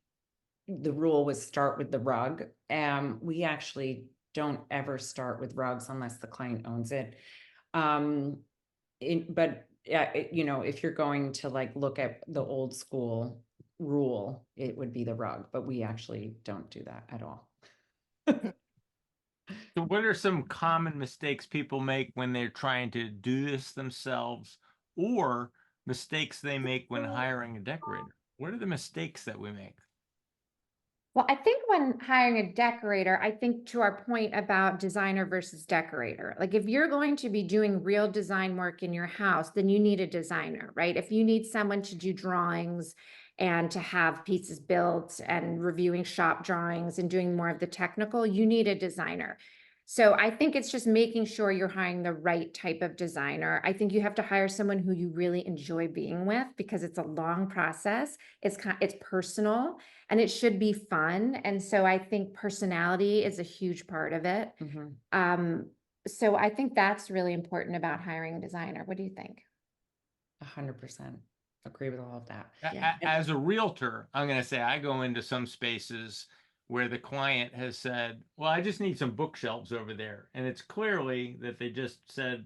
the rule was start with the rug. We actually don't ever start with rugs unless the client owns it. But yeah, you know, if you're going to like look at the old school rule, it would be the rug, but we actually don't do that at all. So what are some common mistakes people make when they're trying to do this themselves, or mistakes they make when hiring a decorator? What are the mistakes that we make? Well, I think when hiring a decorator, I think to our point about designer versus decorator, like if you're going to be doing real design work in your house, then you need a designer, right? If you need someone to do drawings and to have pieces built and reviewing shop drawings and doing more of the technical, you need a designer. So I think it's just making sure you're hiring the right type of designer. I think you have to hire someone who you really enjoy being with, because it's a long process. It's personal, and it should be fun. And so I think personality is a huge part of it. So I think that's really important about hiring a designer. What do you think? 100% agree with all of that. Yeah. As a realtor, I'm going to say I go into some spaces where the client has said, well, I just need some bookshelves over there. And it's clearly that they just said,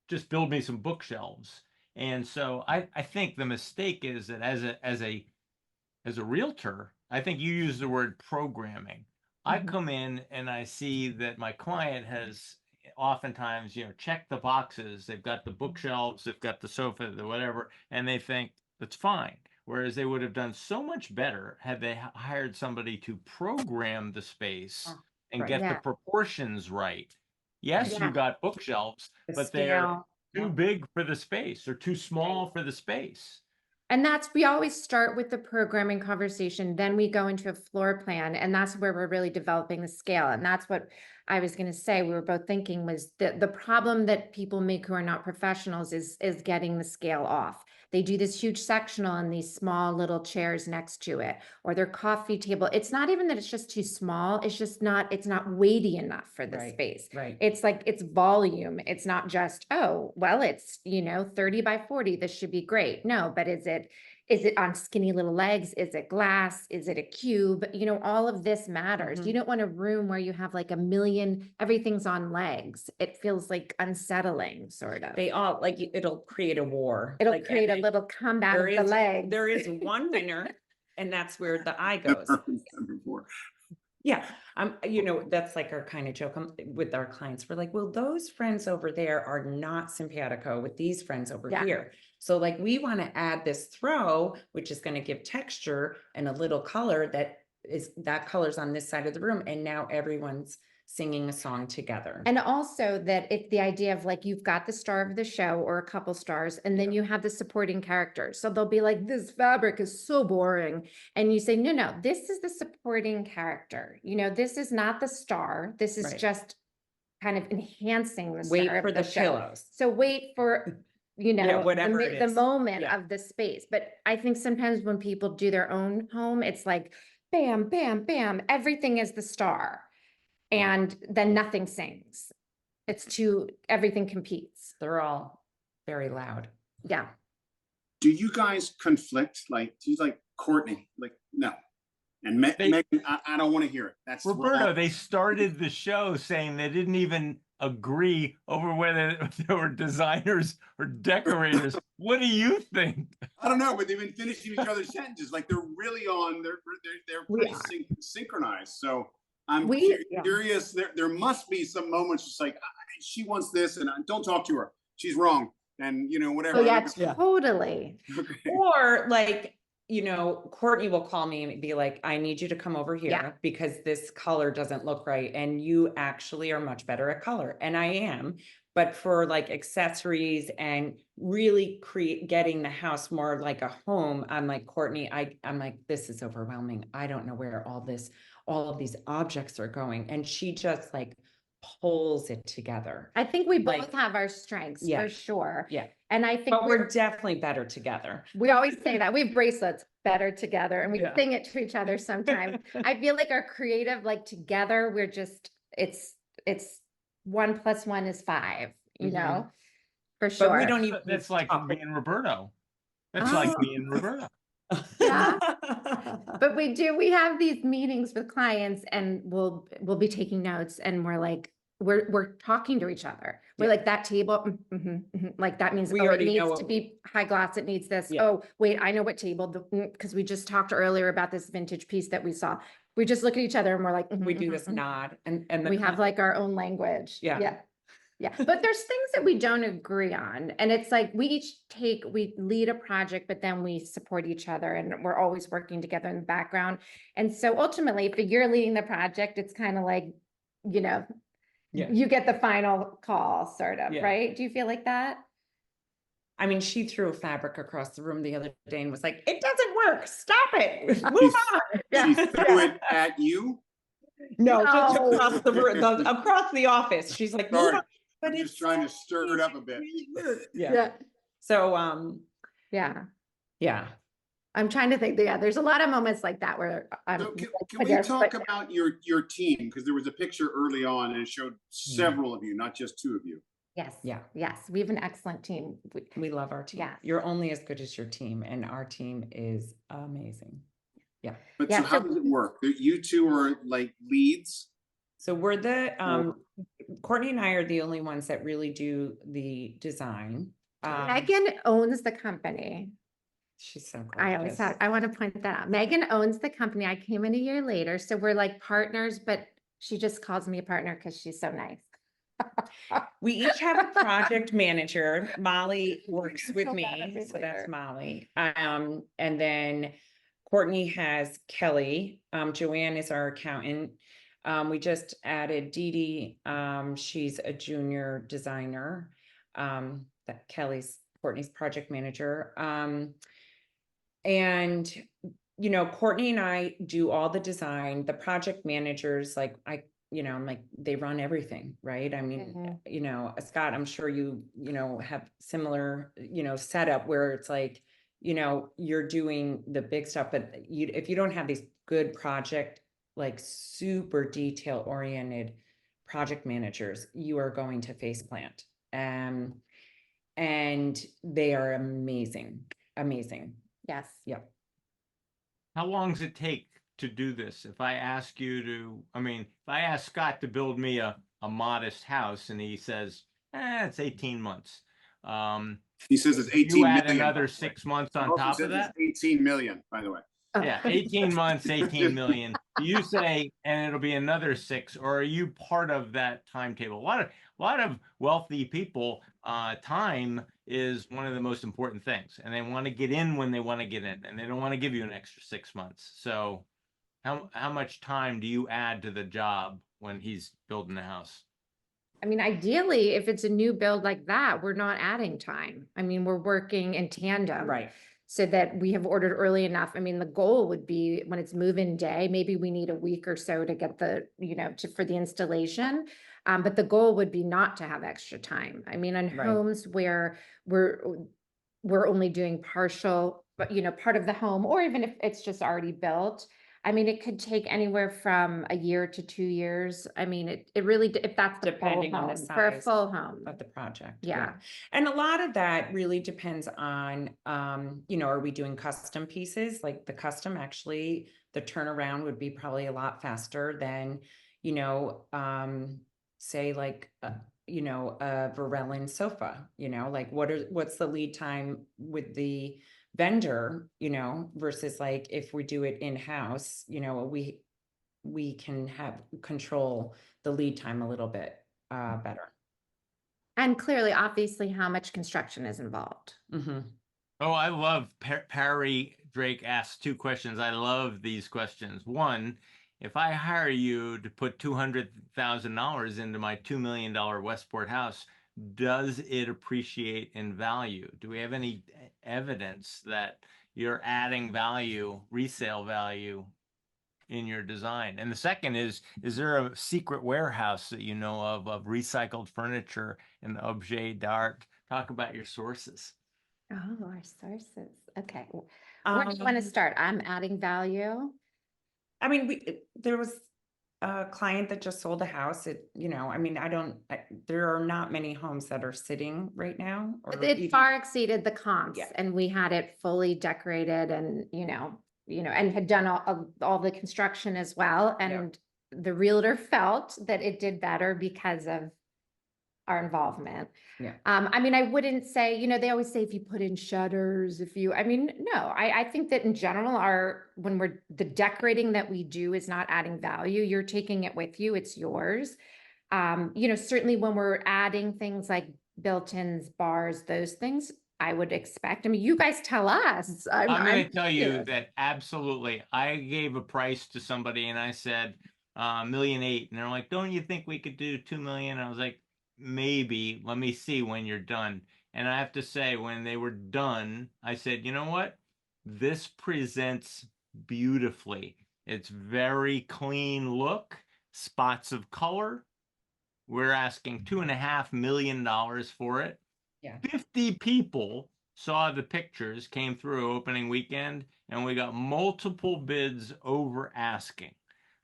just build me some bookshelves. And so I think the mistake is that as a realtor, I think you use the word programming. I come in and I see that my client has oftentimes, you know, checked the boxes. They've got the bookshelves, they've got the sofa, the whatever, and they think that's fine. Whereas they would have done so much better had they hired somebody to program the space and get the proportions right. Yes, you got bookshelves, but they're too big for the space or too small for the space. And we always start with the programming conversation, then we go into a floor plan, and that's where we're really developing the scale. And that's what I was going to say, we were both thinking, was the problem that people make who are not professionals is getting the scale off. They do this huge sectional and these small little chairs next to it, or their coffee table. It's not even that it's just too small. It's just it's not weighty enough for the space. Right. It's like, it's volume. It's not just, oh, well, it's, you know, 30 by 40. This should be great. No, but is it on skinny little legs? Is it glass? Is it a cube? You know, all of this matters. You don't want a room where you have like a million, everything's on legs. It feels like unsettling, sort of. They all, like, it'll create a war. It'll like, create a little combat of the legs. There is one winner, and that's where the eye goes. Yeah, you know, that's like our kind of joke with our clients. We're like, well, those friends over there are not simpatico with these friends over here. So like, we want to add this throw, which is going to give texture and a little color that color's on this side of the room. And now everyone's singing a song together. And also that it's the idea of like, you've got the star of the show or a couple stars, and then you have the supporting characters. So they'll be like, this fabric is so boring. And you say, no, this is the supporting character. You know, this is not the star. This is just kind of enhancing the star Wait for of the show. pillows. So wait for, you know, whatever the moment of the space. But I think sometimes when people do their own home, it's like, bam, bam, bam, everything is the star. And then nothing sings. Everything competes. They're all very loud. Yeah. Do you guys conflict? Like, do you like Courtney? Like, no. And Meghan, I don't want to hear it. That's Roberto, they started the show saying they didn't even agree over whether they were designers or decorators. What do you think? I don't know, but they've been finishing each other's sentences. Like, they're really on, they're pretty synchronized. So I'm Yeah. curious. There must be some moments just like she wants this, and don't talk to her. She's wrong, and whatever. Oh yeah, Yeah. totally. Okay. Or like, Courtney will call me and be like, I need you to come over here Yeah. because this color doesn't look right. And you actually are much better at color. And I am, but for like accessories and really getting the house more like a home, I'm like, Courtney, I'm like, this is overwhelming. I don't know where all of these objects are going. And she just like pulls it together. I think we both Like, have our strengths yeah. for sure. Yeah. And I think But we're definitely better together. we always say that we have bracelets better together, and we Yeah. sing it to each other sometimes. I feel like our creative, like together, we're just, it's 1 + 1 is 5, Mhm. for sure. But we don't even. That's like talk. me and Roberto. That's like me and Roberto. Yeah. But we have these meetings with clients, and we'll be taking notes, and we're like, we're talking to each other. We're Yeah. like, that table, like that means, We oh, it already know needs to be high gloss, it needs this. Yeah. Oh, wait, I know what table, because we just talked earlier about this vintage piece that we saw. We just look at each other and we're like, We do this nod and we have like our own language. Yeah. Yeah, but there's things that we don't agree on, and it's like we lead a project, but then we support each other, and we're always working together in the background. And so ultimately, if you're leading the project, it's kind of like, Yeah. you get the final call, sort of, Yeah. right? Do you feel like that? I mean, she threw a fabric across the room the other day and was like, it doesn't work. Stop it. Move on. She threw it at you. No, just No. across the room, across the office. She's like, move Sorry. on. But I'm it's just trying to stir it up a bit. Yeah. So, Yeah. yeah. I'm trying to think. Yeah, there's a lot of moments like that where I'm. So can I we guess, talk but- about your team? Because there was a picture early on and it showed several of you, not just 2 of you. Yes. Yeah. Yes, we have an excellent team. We love our team. Yeah. You're only as good as your team, and our team is amazing. Yeah. But Yeah, so how so- does it work? You 2 are like leads. So we're the Courtney and I are the only ones that really do the design. Megan owns the company. She's so I always gorgeous. I want to point that out. Megan owns the company. I came in a year later, so we're like partners, but she just calls me a partner because she's so nice. We each have a project manager. Molly works with Feel me, bad every so that's later. Molly. And then Courtney has Kelly. Joanne is our accountant. We just added Dee Dee. She's a junior designer. That Courtney's project manager. And Courtney and I do all the design. The project managers, like I'm like, they run everything, right? I mean, Scott, I'm sure you have similar, setup where it's like, you're doing the big stuff, but if you don't have these good project, like super detail oriented project managers, you are going to face plant. And they are amazing. Yes. Yep. How long does it take to do this? If I ask you to, if I ask Scott to build me a modest house and he says, it's 18 months. He says it's 18 You add million. another 6 months on Also top says of that? it's 18 million, by the way. Oh. Yeah, 18 months, 18 million. You say, and it'll be another 6, or are you part of that timetable? A lot of wealthy people, time is one of the most important things, and they want to get in when they want to get in, and they don't want to give you an extra 6 months. So how much time do you add to the job when he's building the house? I mean, ideally, if it's a new build like that, we're not adding time. I mean, we're working in tandem. Right. So that we have ordered early enough. I mean, the goal would be when it's move-in day, maybe we need a week or so to get the, for the installation. But the goal would be not to have extra time. I mean, on Right. homes where we're only doing partial, but part of the home, or even if it's just already built, I mean, it could take anywhere from a year to 2 years. I mean, it really, if that's the Depending full on the home, for a size full home. of the project. Yeah. And a lot of that really depends on, are we doing custom pieces? Like the custom, actually, the turnaround would be probably a lot faster than, say like, a Varellin sofa, like what's the lead time with the vendor, versus like if we do it in-house, we we can have control the lead time a little bit better. And clearly, obviously, how much construction is involved. Mm-hmm. Oh, I love Perry Drake asks 2 questions. I love these questions. One, if I hire you to put $200,000 into my $2 million Westport house, does it appreciate in value? Do we have any evidence that you're adding value, resale value in your design? And the second is there a secret warehouse that you know of recycled furniture and objet d'art? Talk about your sources. Oh, our sources. Okay. Where do you want to start? I'm adding value. I mean, there was a client that just sold a house. I mean, there are not many homes that are sitting right now. It far exceeded the comps, Yeah. and we had it fully decorated and, and had done all the construction as well. And the realtor felt that it did better because of our involvement. Yeah. I mean, I wouldn't say, they always say if you put in shutters, no, I think that in general, when the decorating that we do is not adding value, you're taking it with you, it's yours. Certainly when we're adding things like built-ins, bars, those things, I would expect. I mean, you guys tell us. I'm going to tell you that absolutely. I gave a price to somebody and I said, $1.8 million. And they're like, don't you think we could do 2 million? I was like, maybe, let me see when you're done. And I have to say, when they were done, I said, you know what? This presents beautifully. It's very clean look, spots of color. We're asking $2.5 million for it. Yeah. 50 people saw the pictures, came through opening weekend, and we got multiple bids over asking.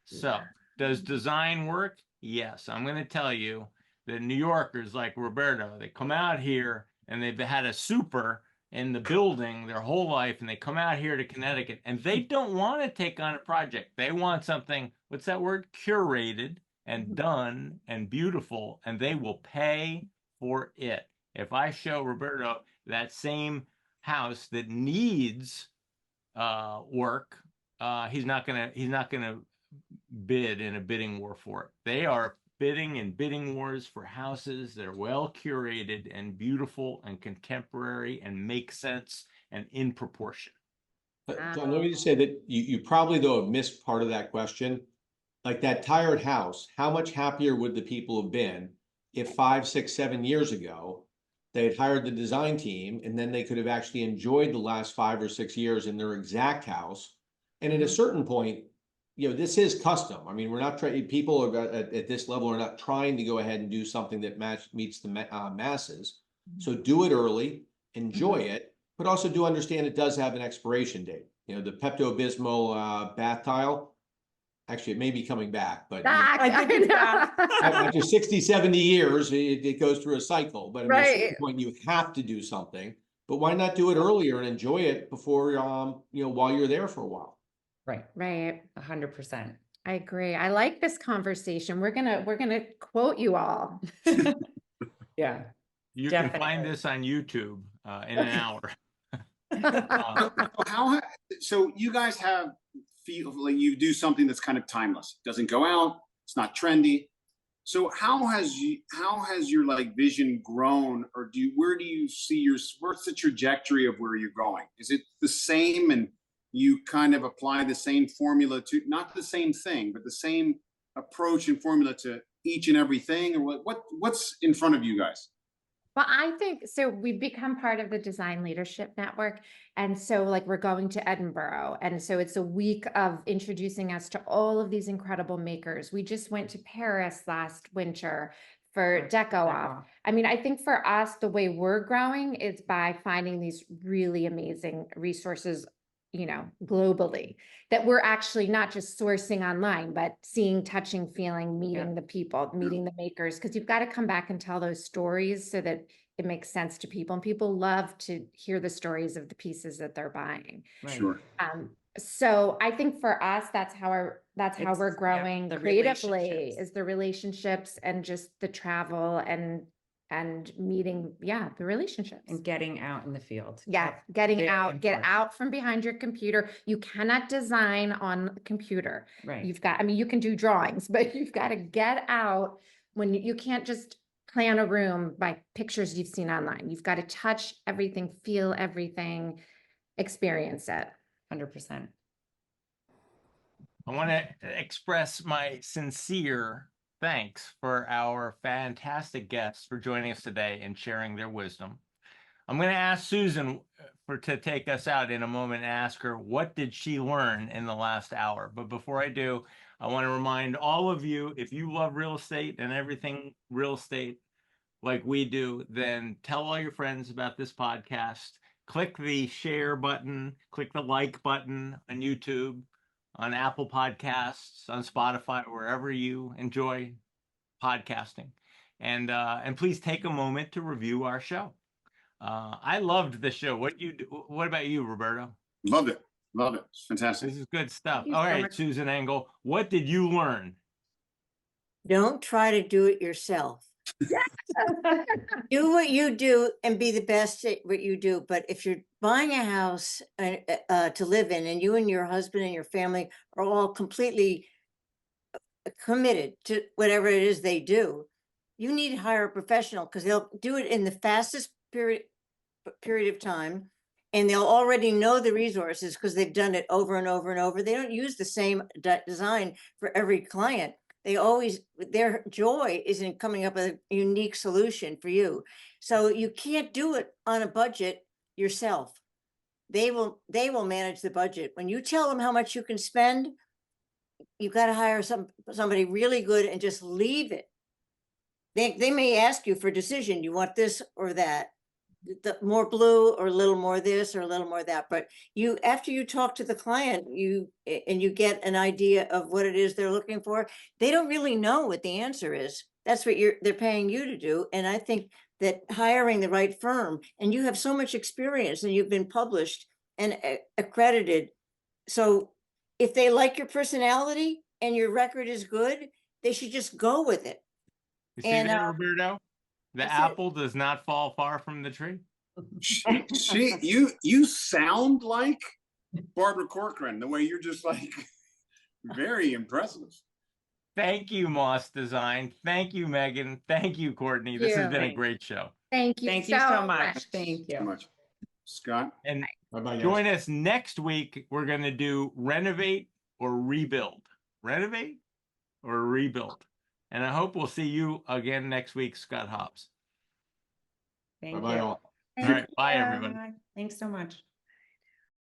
So, does design work? Yes. I'm going to tell you that New Yorkers like Roberto, they come out here and they've had a super in the building their whole life, and they come out here to Connecticut and they don't want to take on a project. They want something, what's that word? Curated and done and beautiful, and they will pay for it. If I show Roberto that same house that needs work, he's not gonna bid in a bidding war for it. They are bidding in bidding wars for houses that are well curated and beautiful and contemporary and make sense and in proportion. John, let me just say that you probably, though, have missed part of that question. Like that tired house, how much happier would the people have been if 5, 6, 7 years ago they had hired the design team, and then they could have actually enjoyed the last 5 or 6 years in their exact house? And at a certain point, this is custom. I mean, we're not trying, people are at this level are not trying to go ahead and do something that meets the masses. So do it early, enjoy it, but also do understand it does have an expiration date. The Pepto-Bismol bath tile, actually, it may be coming back, but after 60, 70 years, it goes through a cycle. But at a certain point, you have to do something. But why not do it earlier and enjoy it before, while you're there for a while? Right. 100%. I agree. I like this conversation. We're gonna quote you all. Yeah. You can find this on YouTube in an hour. So you guys feel like you do something that's kind of timeless. It doesn't go out. It's not trendy. So how has your like vision grown, or where do you see what's the trajectory of where you're going? Is it the same, and you kind of apply the same formula to, not the same thing, but the same approach and formula to each and everything, or what's in front of you guys? Well, I think so. We've become part of the Design Leadership Network. And so like we're going to Edinburgh. And so it's a week of introducing us to all of these incredible makers. We just went to Paris last winter for Deco Off. I mean, I think for us, the way we're growing is by finding these really amazing resources, globally, that we're actually not just sourcing online, but seeing, touching, feeling, meeting the people, meeting the makers, because you've got to come back and tell those stories so that it makes sense to people. And people love to hear the stories of the pieces that they're buying. Right. Sure. So I think for us, that's how we're growing the creatively, relationships. is the relationships and just the travel and and meeting, the relationships. And getting out in the field. Yeah, That's getting very out, get important. out from behind your computer. You cannot design on a computer. Right. You've got, I mean, you can do drawings, but you've got to get out when you can't just plan a room by pictures you've seen online. You've got to touch everything, feel everything, experience it. 100%. I want to express my sincere thanks for our fantastic guests for joining us today and sharing their wisdom. I'm going to ask Susan to take us out in a moment and ask her, what did she learn in the last hour? But before I do, I want to remind all of you, if you love real estate and everything real estate like we do, then tell all your friends about this podcast. Click the share button, click the like button on YouTube, on Apple Podcasts, on Spotify, wherever you enjoy podcasting. And please take a moment to review our show. I loved the show. What about you, Roberto? Loved it. Love it. It's fantastic. This is good stuff. Thank you All so right, much. Susan Engel, what did you learn? Don't try to do it yourself. Do what you do and be the best at what you do. But if you're buying a house to live in, and you and your husband and your family are all completely committed to whatever it is they do, you need to hire a professional, because they'll do it in the fastest period of time, and they'll already know the resources because they've done it over and over and over. They don't use the same design for every client. They always, their joy is in coming up with a unique solution for you. So you can't do it on a budget yourself. They will manage the budget. When you tell them how much you can spend, you've got to hire somebody really good and just leave it. They may ask you for a decision. You want this or that, the more blue or a little more this or a little more that. But after you talk to the client, you get an idea of what it is they're looking for. They don't really know what the answer is. That's what they're paying you to do. And I think that hiring the right firm, and you have so much experience and you've been published and accredited. So if they like your personality and your record is good, they should just go with it. You see And, that, Roberto? The that's it. apple does not fall far from the tree. You sound like Barbara Corcoran, the way you're just like very impressive. Thank you, Moss Design. Thank you, Megan. Thank you, Courtney. This has been a great show. Thank you. Thank you so much. Thank So you. much. Scott? And Bye-bye, guys. join us next week. We're going to do renovate or rebuild. Renovate or rebuild. And I hope we'll see you again next week, Scott Hobbs. Thank Bye-bye you. all. All right. Bye, everybody. Thanks so much.